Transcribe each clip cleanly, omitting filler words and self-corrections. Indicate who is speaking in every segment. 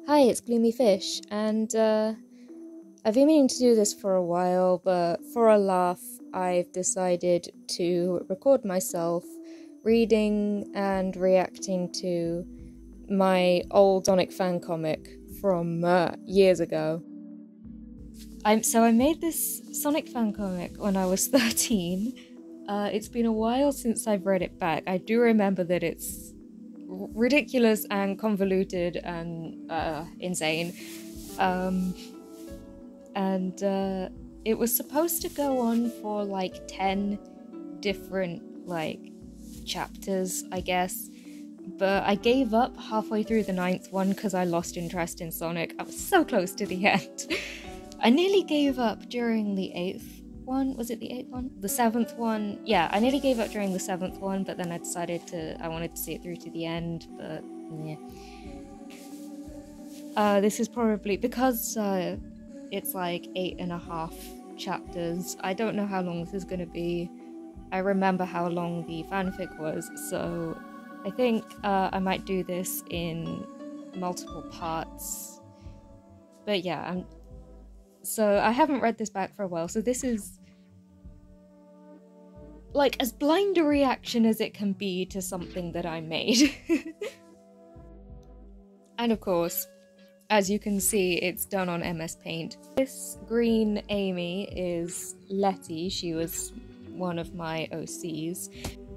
Speaker 1: Hi, it's Gloomy Fish, and I've been meaning to do this for a while, but for a laugh, I've decided to record myself reading and reacting to my old Sonic fancomic from years ago. I made this Sonic fancomic when I was 13. It's been a while since I've read it back. I do remember that it's ridiculous and convoluted and insane. It was supposed to go on for like 10 different chapters, I guess, but I gave up halfway through the 9th one because I lost interest in Sonic. I was so close to the end. I nearly gave up during the 8th one. Was it the 8th one? The 7th one? Yeah, I nearly gave up during the 7th one, but then I decided I wanted to see it through to the end, but yeah. This is probably, because it's like 8.5 chapters, I don't know how long this is gonna be. I remember how long the fanfic was, so I think I might do this in multiple parts. But yeah, so I haven't read this back for a while, so this is like as blind a reaction as it can be to something that I made. And of course, as you can see, it's done on MS Paint. This green Amy is Letty, she was one of my OCs.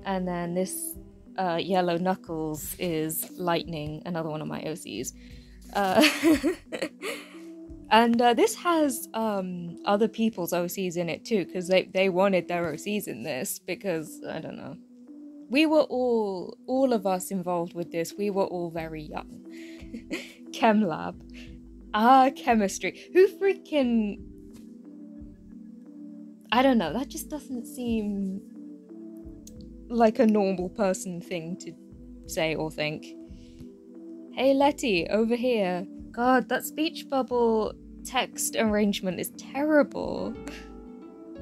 Speaker 1: And then this yellow Knuckles is Lightning, another one of my OCs. And this has other people's OCs in it too, because they wanted their OCs in this, because, I don't know. We were all of us involved with this, we were all very young. Chem lab. Chemistry. Who freaking... I don't know, that just doesn't seem like a normal person thing to say or think. Hey Letty, over here. God, that speech bubble text arrangement is terrible.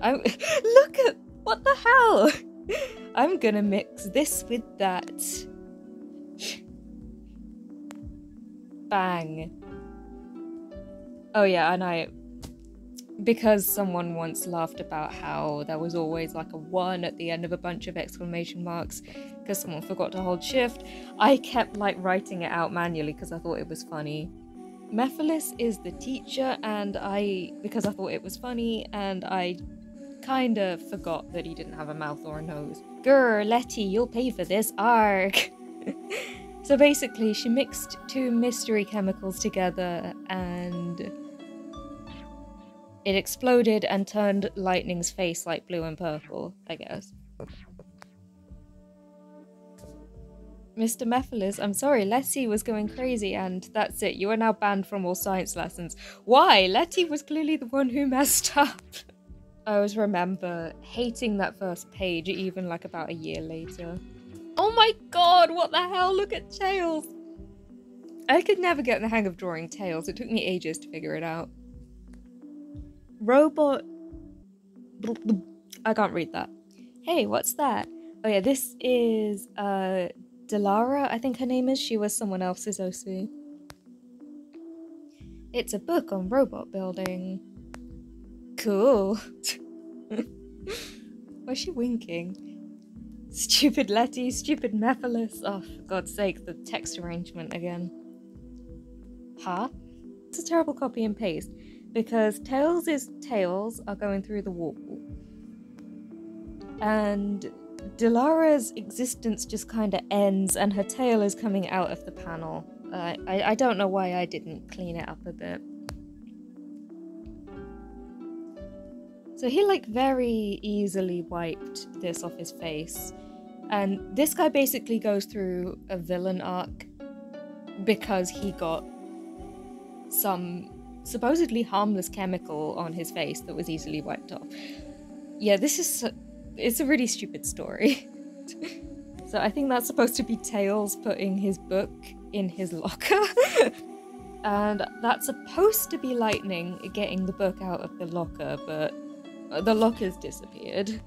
Speaker 1: Look at... what the hell? I'm gonna mix this with that. Bang. Oh yeah, and because someone once laughed about how there was always like a 1 at the end of a bunch of exclamation marks because someone forgot to hold shift, I kept writing it out manually because I thought it was funny. Mephiles is the teacher, and because I thought it was funny, and I kinda forgot that he didn't have a mouth or a nose. Grr, Letty, you'll pay for this, arg! So basically, she mixed 2 mystery chemicals together, and it exploded and turned Lightning's face blue and purple, I guess. Mr. Mephiles, I'm sorry, Letty was going crazy and that's it. You are now banned from all science lessons. Why? Letty was clearly the one who messed up. I always remember hating that first page even about a year later. Oh my god, what the hell? Look at Tails! I could never get the hang of drawing Tails. It took me ages to figure it out. Robot... I can't read that. Hey, what's that? Oh yeah, this is, Delara, I think her name is. She was someone else's OC. It's a book on robot building. Cool. Why's she winking? Stupid Letty, stupid Mephiles. Oh, for God's sake, the text arrangement again. Huh? It's a terrible copy and paste, because Tails' tails are going through the wall. And Delara's existence just kind of ends and her tail is coming out of the panel. I don't know why I didn't clean it up a bit. So he very easily wiped this off his face. And this guy basically goes through a villain arc because he got some supposedly harmless chemical on his face that was easily wiped off. Yeah, it's a really stupid story. So I think that's supposed to be Tails putting his book in his locker. And that's supposed to be Lightning getting the book out of the locker, but the locker's disappeared.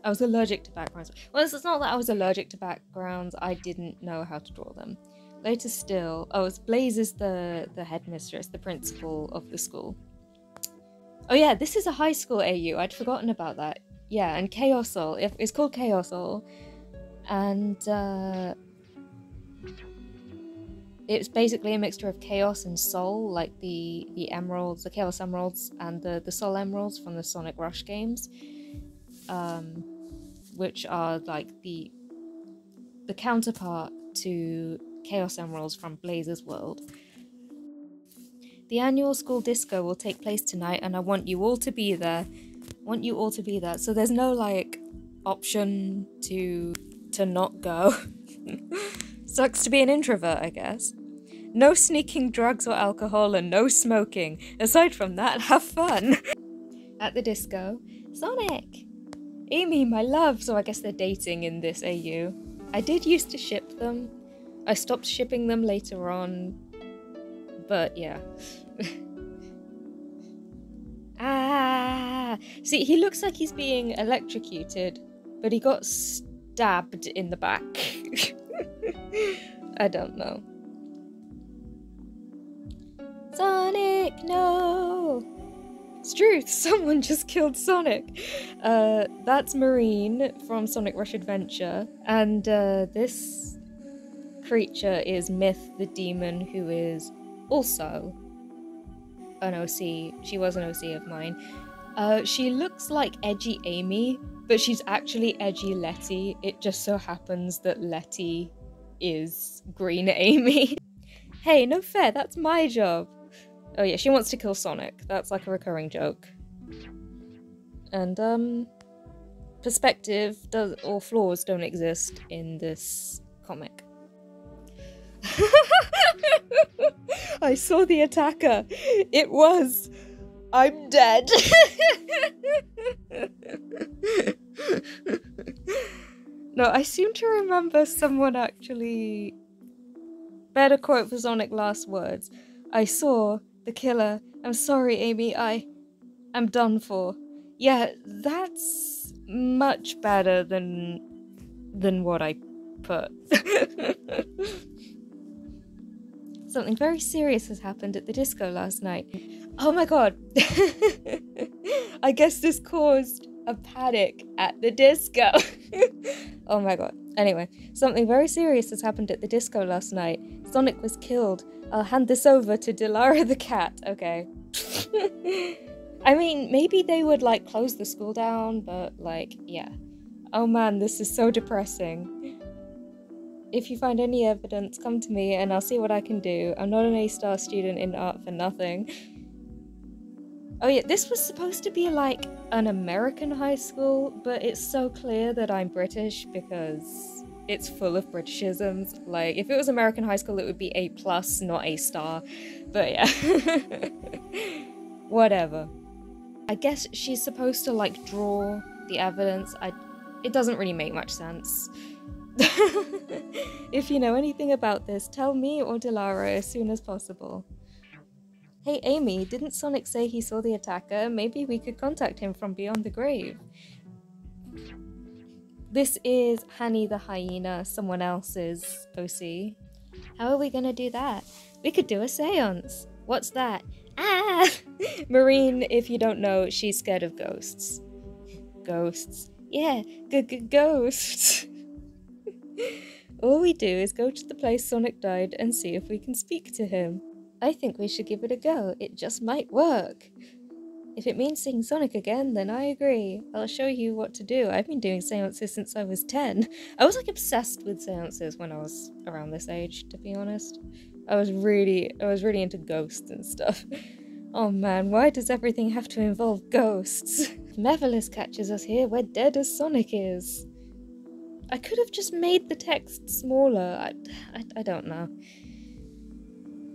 Speaker 1: I was allergic to backgrounds. Well, it's not that I was allergic to backgrounds, I didn't know how to draw them. Later still, oh, it's Blaze is the headmistress, the principal of the school. Oh yeah, this is a high school AU. I'd forgotten about that. Yeah, and Chaosol. It's called Chaosol, and it's basically a mixture of Chaos and Soul, like the emeralds, the Chaos Emeralds, and the Soul Emeralds from the Sonic Rush games, which are like the counterpart to Chaos Emeralds from Blaze's world. The annual school disco will take place tonight, and I want you all to be there. So there's no like option to not go. Sucks to be an introvert, I guess. No sneaking drugs or alcohol and no smoking. Aside from that, have fun. At the disco, Sonic! Amy, my love! So I guess they're dating in this AU. I did used to ship them. I stopped shipping them later on. But yeah. Ah! See, he looks like he's being electrocuted, but he got stabbed in the back. I don't know. Sonic, no! Struth, someone just killed Sonic. That's Marine from Sonic Rush Adventure, and this creature is Myth the Demon, who is also an OC. She was an OC of mine. She looks like edgy Amy, but she's actually edgy Letty. It just so happens that Letty is green Amy. Hey, no fair, that's my job. Oh yeah, she wants to kill Sonic. That's like a recurring joke. And perspective or flaws don't exist in this comic. I saw the attacker. It was... I'm dead. No, I seem to remember someone actually... Better quote for Sonic last words. I saw the killer. I'm sorry, Amy. I'm done for. Yeah, that's much better than what I put. Something very serious has happened at the disco last night. Oh my god. I guess this caused a panic at the disco. Oh my god. Anyway, something very serious has happened at the disco last night. Sonic was killed. I'll hand this over to Dilara the cat. Okay. I mean, maybe they would, like, close the school down, but, like, yeah. Oh man, this is so depressing. If you find any evidence, come to me and I'll see what I can do. I'm not an A-star student in art for nothing. Oh yeah, this was supposed to be like an American high school, but it's so clear that I'm British because it's full of Britishisms. Like, if it was American high school, it would be A+, not A-star. But yeah. Whatever. I guess she's supposed to, like, draw the evidence. It doesn't really make much sense. If you know anything about this, tell me or Dilara as soon as possible. Hey Amy, didn't Sonic say he saw the attacker? Maybe we could contact him from beyond the grave. This is Hanny the hyena, someone else's OC. How are we gonna do that? We could do a seance. What's that? Ah! Marine, if you don't know, she's scared of ghosts. Ghosts. Yeah, ghosts. All we do is go to the place Sonic died and see if we can speak to him. I think we should give it a go. It just might work. If it means seeing Sonic again, then I agree. I'll show you what to do. I've been doing seances since I was 10. I was like obsessed with seances when I was around this age, to be honest. I was really into ghosts and stuff. Oh man, why does everything have to involve ghosts? If Mevalis catches us here, we're dead as Sonic is. I could have just made the text smaller. I don't know.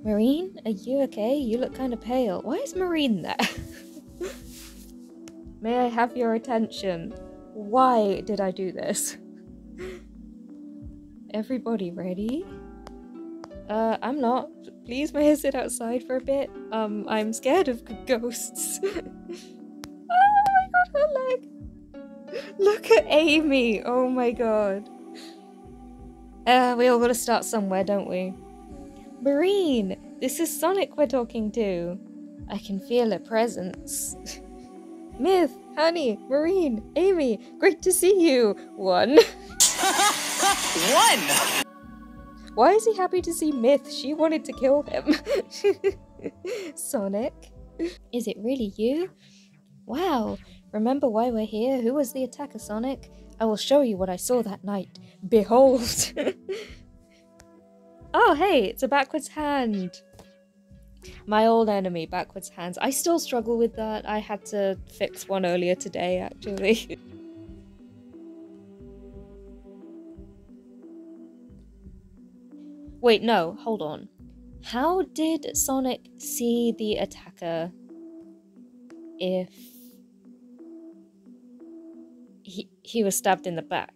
Speaker 1: Marine, are you okay? You look kind of pale. Why is Marine there? May I have your attention? Why did I do this? Everybody ready? I'm not. Please may I sit outside for a bit? I'm scared of ghosts. Oh my god, her leg! Look at Amy! Oh my god. We all gotta start somewhere, don't we? Marine! This is Sonic we're talking to. I can feel a presence. Myth, Honey, Marine, Amy, great to see you. One.
Speaker 2: One!
Speaker 1: Why is he happy to see Myth? She wanted to kill him. Sonic. Is it really you? Wow. Remember why we're here? Who was the attacker, Sonic? I will show you what I saw that night. Behold. Oh, hey, it's a backwards hand. My old enemy, backwards hands. I still struggle with that. I had to fix one earlier today, actually. Wait, no, hold on. How did Sonic see the attacker if he was stabbed in the back?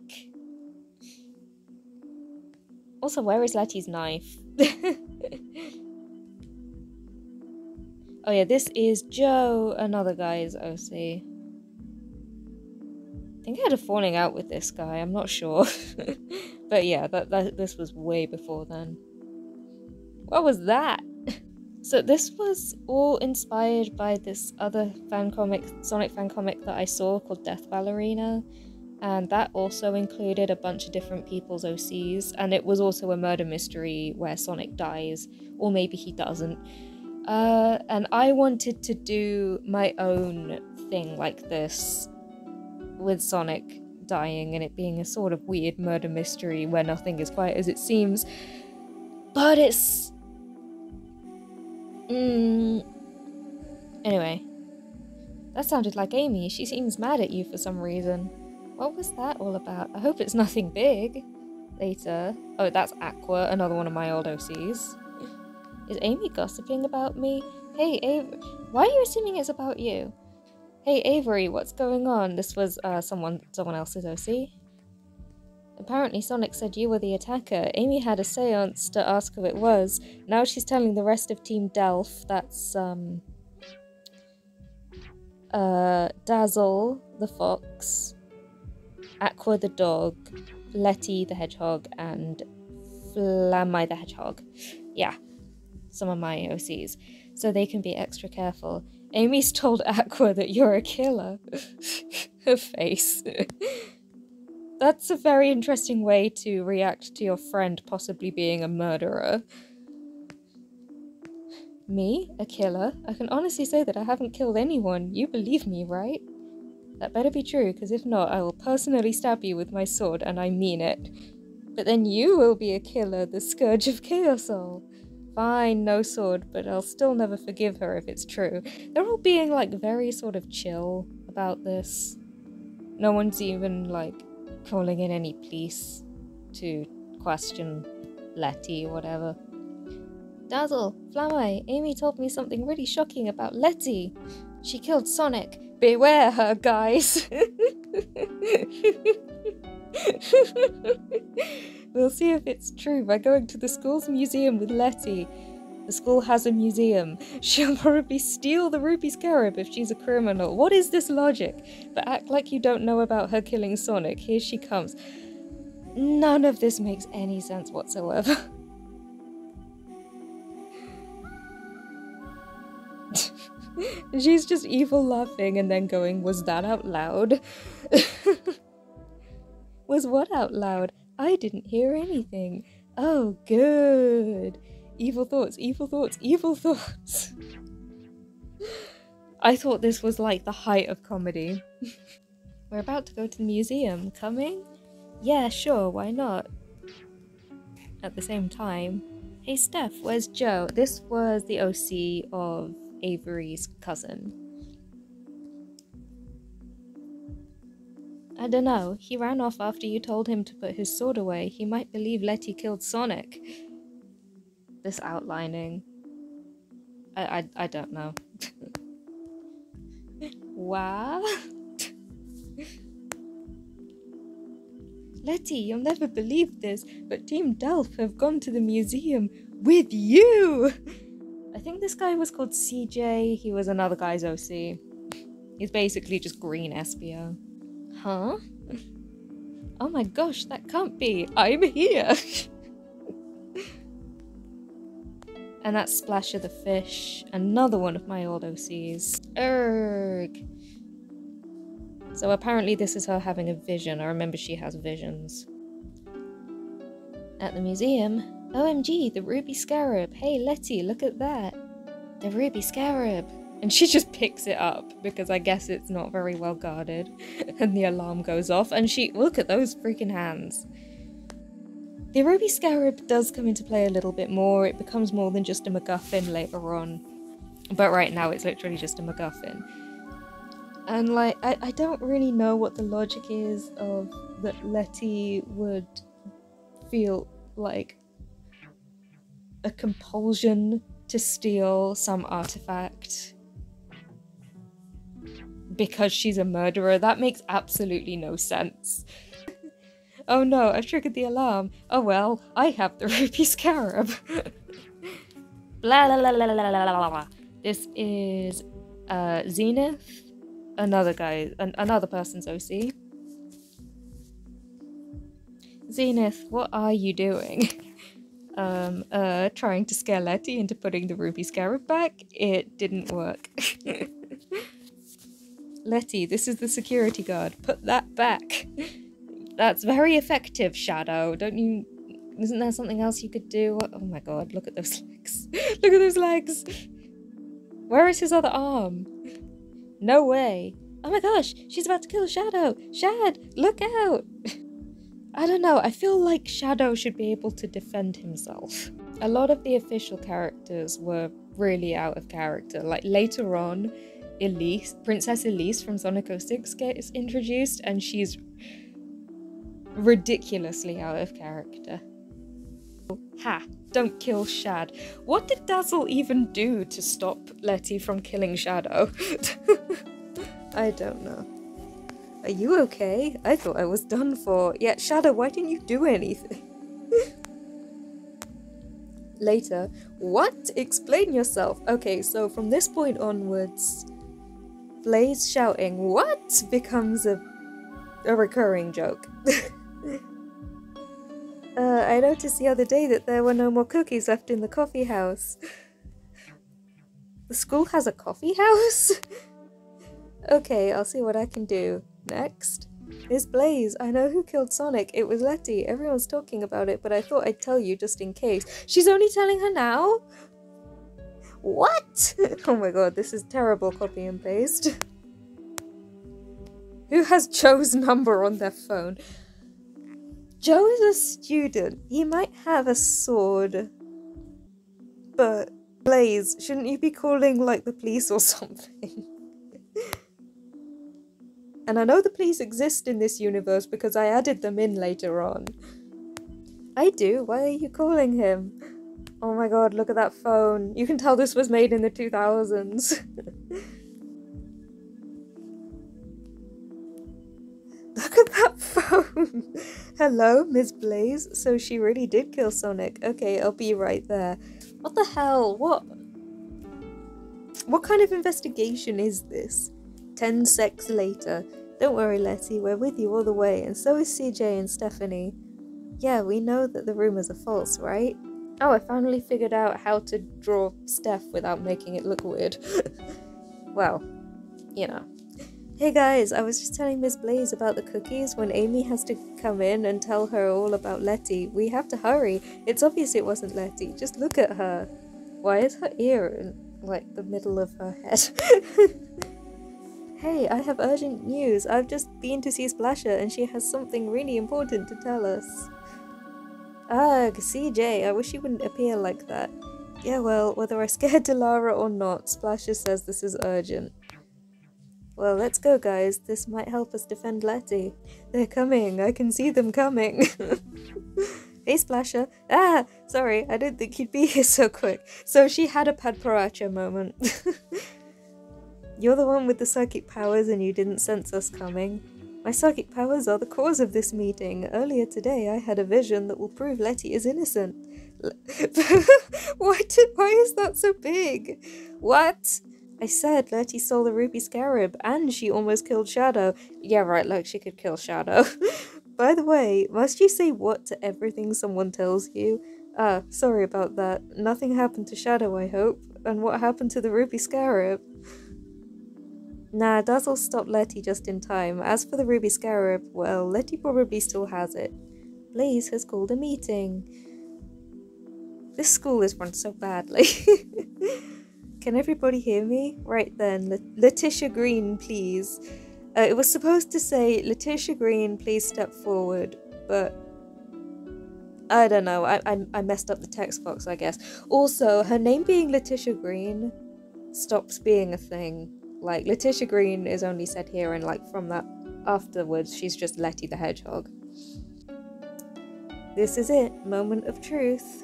Speaker 1: Also, where is Letty's knife? Oh yeah, this is Joe, another guy's OC. I think I had a falling out with this guy, I'm not sure. But yeah, this was way before then. What was that? So this was all inspired by this other Sonic fan comic that I saw called Death Ballerina. And that also included a bunch of different people's OCs. And it was also a murder mystery where Sonic dies. Or maybe he doesn't. And I wanted to do my own thing like this. With Sonic dying and it being a sort of weird murder mystery where nothing is quite as it seems. But it's... Anyway. That sounded like Amy. She seems mad at you for some reason. What was that all about? I hope it's nothing big. Later. Oh, that's Aqua, another one of my old OCs. Is Amy gossiping about me? Hey, Avery. Why are you assuming it's about you? Hey, Avery, what's going on? This was someone else's OC. Apparently Sonic said you were the attacker. Amy had a seance to ask who it was. Now she's telling the rest of Team Delph. That's, Dazzle, the fox, Aqua the dog, Letty the hedgehog, and Flammy the hedgehog. Yeah, some of my OCs. So they can be extra careful. Amy's told Aqua that you're a killer. Her face. That's a very interesting way to react to your friend possibly being a murderer. Me? A killer? I can honestly say that I haven't killed anyone. You believe me, right? That better be true, because if not, I will personally stab you with my sword, and I mean it. But then you will be a killer, the Scourge of Chaosol. Fine, no sword, but I'll still never forgive her if it's true. They're all being, like, very sort of chill about this. No one's even, like, calling in any police to question Letty or whatever. Dazzle, Flammy, Amy told me something really shocking about Letty. She killed Sonic. Beware her, guys. We'll see if it's true by going to the school's museum with Letty. The school has a museum. She'll probably steal the Ruby Scarab if she's a criminal. What is this logic? But act like you don't know about her killing Sonic. Here she comes. None of this makes any sense whatsoever. She's just evil laughing and then going, was that out loud? Was what out loud? I didn't hear anything. Oh, good. Evil thoughts, evil thoughts, evil thoughts. I thought this was like the height of comedy. We're about to go to the museum. Coming? Yeah, sure, why not? At the same time. Hey Steph, where's Joe? This was the OC of Avery's cousin. I don't know. He ran off after you told him to put his sword away. He might believe Letty killed Sonic. This outlining. I don't know. Wow. Letty, you'll never believe this, but Team Delph have gone to the museum with you! I think this guy was called CJ. He was another guy's OC. He's basically just green Espio. Huh? Oh my gosh, that can't be. I'm here. And that's Splasher the fish, another one of my old OCs. Erg! So apparently this is her having a vision. I remember she has visions. At the museum, OMG, the ruby scarab. Hey Letty, look at that. The ruby scarab. And she just picks it up because I guess it's not very well guarded. And the alarm goes off and she, look at those freaking hands. The ruby scarab does come into play a little bit more. It becomes more than just a MacGuffin later on. But right now it's literally just a MacGuffin. And like, I don't really know what the logic is of that Letty would feel like a compulsion to steal some artifact because she's a murderer. That makes absolutely no sense. Oh no, I've triggered the alarm. Oh well, I have the ruby scarab. Blah blah blah blah blah blah blah. This is Zenith, another person's OC. Zenith, what are you doing? Trying to scare Letty into putting the ruby scarab back? It didn't work. Letty, this is the security guard. Put that back. That's very effective, Shadow. Don't you... Isn't there something else you could do? Oh my god, look at those legs. Look at those legs! Where is his other arm? No way. Oh my gosh, she's about to kill Shadow! Shad, look out! I don't know, I feel like Shadow should be able to defend himself. A lot of the official characters were really out of character. Like later on, Elise, Princess Elise from Sonic 06 gets introduced and she's ridiculously out of character. Ha! Don't kill Shad. What did Dazzle even do to stop Letty from killing Shadow? I don't know. Are you okay? I thought I was done for. Yeah, Shadow, why didn't you do anything? Later. What? Explain yourself. Okay, so from this point onwards, Blaze shouting, "What?" becomes a recurring joke. I noticed the other day that there were no more cookies left in the coffee house. The school has a coffee house? Okay, I'll see what I can do. Next. Miss Blaze, I know who killed Sonic. It was Letty. Everyone's talking about it, but I thought I'd tell you just in case. She's only telling her now? What? Oh my god, this is terrible copy and paste. Who has Joe's number on their phone? Joe is a student. He might have a sword. But, Blaze, shouldn't you be calling, like, the police or something? And I know the police exist in this universe because I added them in later on. I do? Why are you calling him? Oh my god, look at that phone. You can tell this was made in the 2000s. Look at that phone! Hello, Miss Blaze? So she really did kill Sonic. Okay, I'll be right there. What the hell? What kind of investigation is this? 10 secs later. Don't worry, Letty, we're with you all the way, and so is CJ and Stephanie. Yeah, we know that the rumors are false, right? Oh, I finally figured out how to draw Steph without making it look weird. Well, you know. Hey guys, I was just telling Miss Blaze about the cookies when Amy has to come in and tell her all about Letty. We have to hurry. It's obvious it wasn't Letty. Just look at her. Why is her ear in, like, the middle of her head? Hey, I have urgent news. I've just been to see Splasher and she has something really important to tell us. Ugh, CJ, I wish you wouldn't appear like that. Yeah, well, whether I scared Delara or not, Splasher says this is urgent. Well, let's go, guys. This might help us defend Letty. They're coming. I can see them coming. Hey, Splasher. Ah, sorry. I didn't think you'd be here so quick. So she had a Padparacha moment. You're the one with the psychic powers and you didn't sense us coming. My psychic powers are the cause of this meeting. Earlier today, I had a vision that will prove Letty is innocent. Why is that so big? What? I said Letty stole the ruby scarab and she almost killed Shadow. Yeah, right, like she could kill Shadow. By the way, must you say what to everything someone tells you? Ah, sorry about that. Nothing happened to Shadow, I hope. And what happened to the Ruby Scarab? Nah, Dazzle stopped Letty just in time. As for the Ruby Scarab, well, Letty probably still has it. Blaze has called a meeting. This school is run so badly. Can everybody hear me? Right then, Letitia Green, please. It was supposed to say, Letitia Green, please step forward, but I don't know, I messed up the text box, I guess. Also, her name being Letitia Green stops being a thing. Like, Letitia Green is only said here, and like from that afterwards, she's just Letty the Hedgehog. This is it, moment of truth.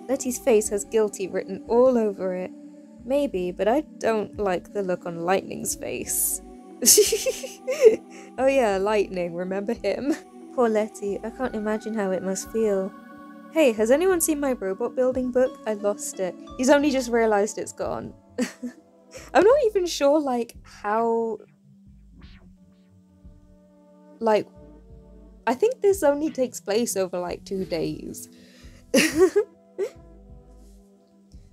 Speaker 1: Letty's face has guilty written all over it. Maybe, but I don't like the look on Lightning's face. Oh yeah, Lightning, remember him? Poor Letty, I can't imagine how it must feel. Hey, has anyone seen my robot building book? I lost it. He's only just realised it's gone. I'm not even sure, like, how... Like, I think this only takes place over, like, 2 days.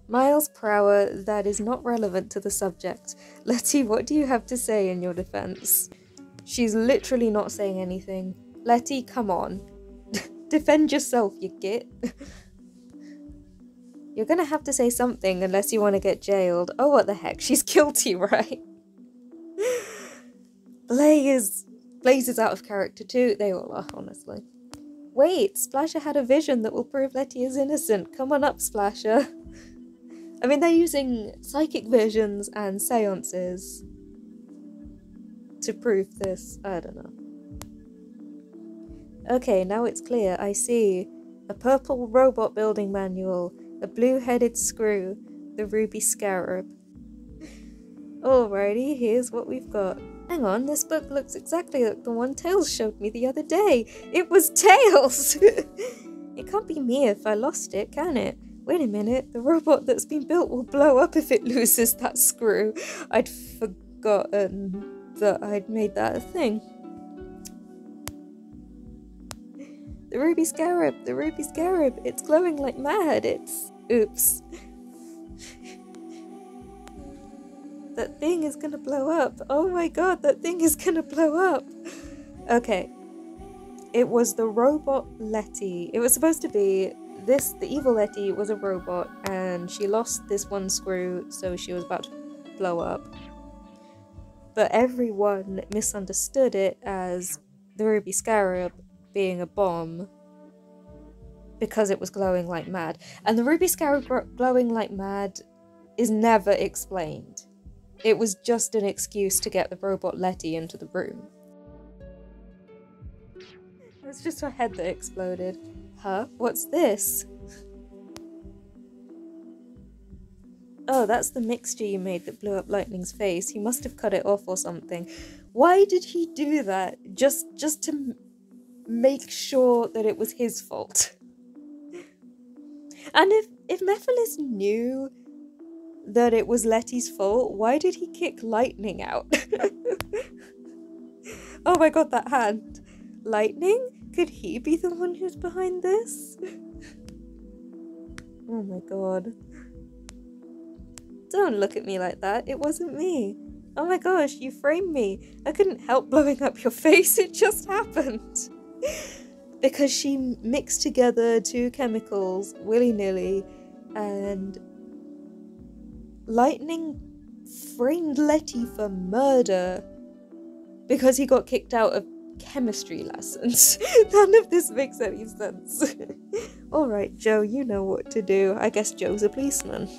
Speaker 1: Miles per hour, that is not relevant to the subject. Letty, what do you have to say in your defense? She's literally not saying anything. Letty, come on. Defend yourself, you git. You're gonna have to say something unless you want to get jailed. Oh, what the heck, she's guilty, right? Blaze is out of character too. They all are, honestly. Wait, Splasher had a vision that will prove Letty is innocent. Come on up, Splasher. I mean, they're using psychic visions and seances to prove this. I don't know. Okay, now it's clear. I see. A purple robot building manual, a blue-headed screw, the ruby scarab. Alrighty, here's what we've got. Hang on, this book looks exactly like the one Tails showed me the other day. It was Tails! It can't be me if I lost it, can it? Wait a minute, the robot that's been built will blow up if it loses that screw. I'd forgotten that I'd made that a thing. The ruby scarab, it's glowing like mad, oops. That thing is gonna blow up. Oh my god, that thing is gonna blow up. Okay. It was the robot Letty. It was supposed to be the evil Letty was a robot and she lost this one screw, so she was about to blow up. But everyone misunderstood it as the ruby scarab being a bomb because it was glowing like mad. And the ruby scarab glowing like mad is never explained. It was just an excuse to get the robot Letty into the room. It was just her head that exploded. Huh? What's this? Oh, that's the mixture you made that blew up Lightning's face. He must have cut it off or something. Why did he do that? Just to make sure that it was his fault. And if Mephiles knew that it was Letty's fault, why did he kick Lightning out? Oh my god, that hand. Lightning? Could he be the one who's behind this? Oh my god. Don't look at me like that, it wasn't me. Oh my gosh, you framed me. I couldn't help blowing up your face, it just happened. Because she mixed together 2 chemicals willy-nilly and Lightning framed Letty for murder because he got kicked out of chemistry lessons. None of this makes any sense. Alright, Joe, you know what to do. I guess Joe's a policeman.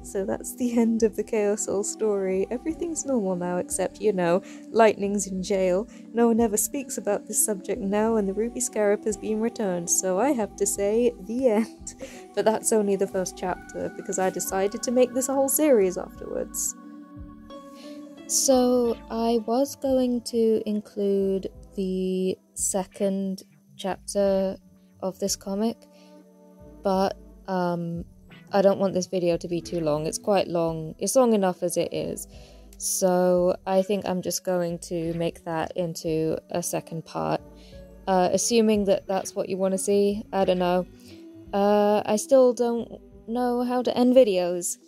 Speaker 1: So that's the end of the Chaos Soul story. Everything's normal now except, you know, Lightning's in jail. No one ever speaks about this subject now and the ruby scarab has been returned, so I have to say, the end. But that's only the first chapter, because I decided to make this a whole series afterwards. So I was going to include the second chapter of this comic, but I don't want this video to be too long. It's quite long. It's long enough as it is. So I think I'm just going to make that into a second part. assuming that that's what you want to see. I don't know. I still don't know how to end videos.